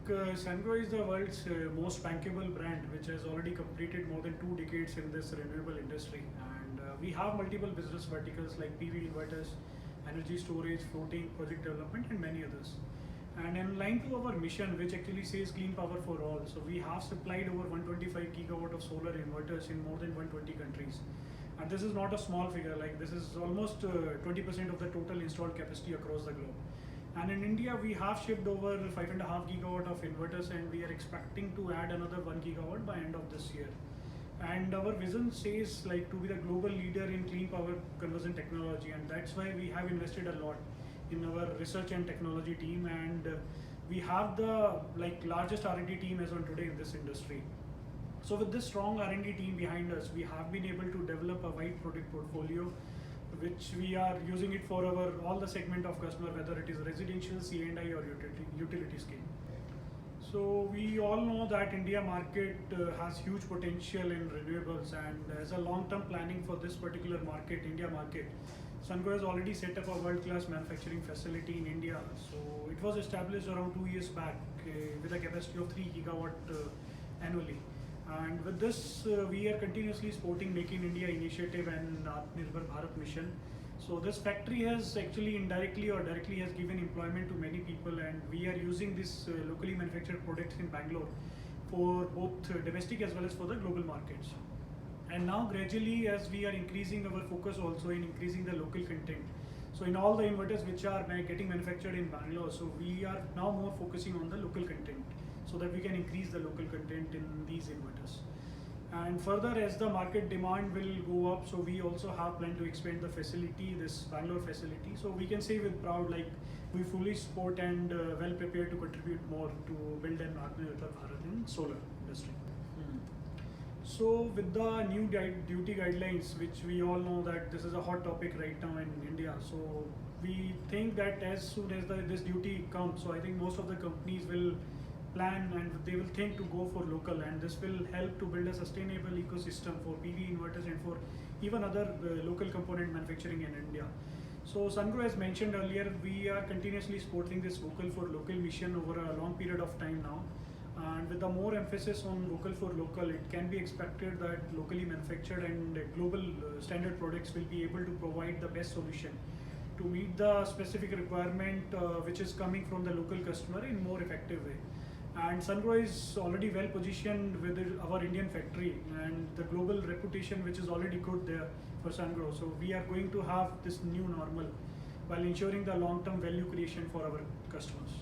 Sungrow is the world's most bankable brand, which has already completed more than 2 decades in this renewable industry. And we have multiple business verticals like PV inverters, energy storage, floating, project development, and many others. And in line to our mission, which actually says clean power for all, so we have supplied over 125 gigawatt of solar inverters in more than 120 countries. And this is not a small figure, like this is almost 20% of the total installed capacity across the globe. And in India, we have shipped over 5.5 gigawatt of inverters, and we are expecting to add another 1 gigawatt by end of this year. And our vision says like to be the global leader in clean power conversion technology, and that's why we have invested a lot in our research and technology team, and we have the largest R&D team as on today in this industry. So with this strong R&D team behind us, we have been able to develop a wide product portfolio, which we are using it for our all the segment of customer, whether it is residential, C&I, or utility scale. So we all know that India market has huge potential in renewables, and as a long-term planning for this particular market, India market, Sungrow has already set up a world-class manufacturing facility in India. So it was established around 2 years back with a capacity of 3 gigawatt annually. And with this, we are continuously supporting Make in India initiative and Atmanirbhar Bharat mission. So this factory has actually indirectly or directly has given employment to many people, and we are using this locally manufactured products in Bangalore for both domestic as well as for the global markets. And now gradually, as we are increasing our focus also in increasing the local content. So in all the inverters which are getting manufactured in Bangalore, so we are now more focusing on the local content so that we can increase the local content in these inverters. And further, as the market demand will go up, so we also have planned to expand the facility, this Bangalore facility. So we can say with proud, like we fully support and well prepared to contribute more to build an Atmanirbhar Bharat in solar industry. So with the new duty guidelines, which we all know that this is a hot topic right now in India. So we think that as soon as this duty comes, so I think most of the companies will plan and they will think to go for local, and this will help to build a sustainable ecosystem for PV inverters and for even other local component manufacturing in India. So Sungrow, as mentioned earlier, we are continuously supporting this vocal for local mission over a long period of time now. And with the more emphasis on vocal for local, it can be expected that locally manufactured and global standard products will be able to provide the best solution to meet the specific requirement which is coming from the local customer in more effective way. And Sungrow is already well positioned with our Indian factory and the global reputation which is already good there for Sungrow. So we are going to have this new normal while ensuring the long-term value creation for our customers.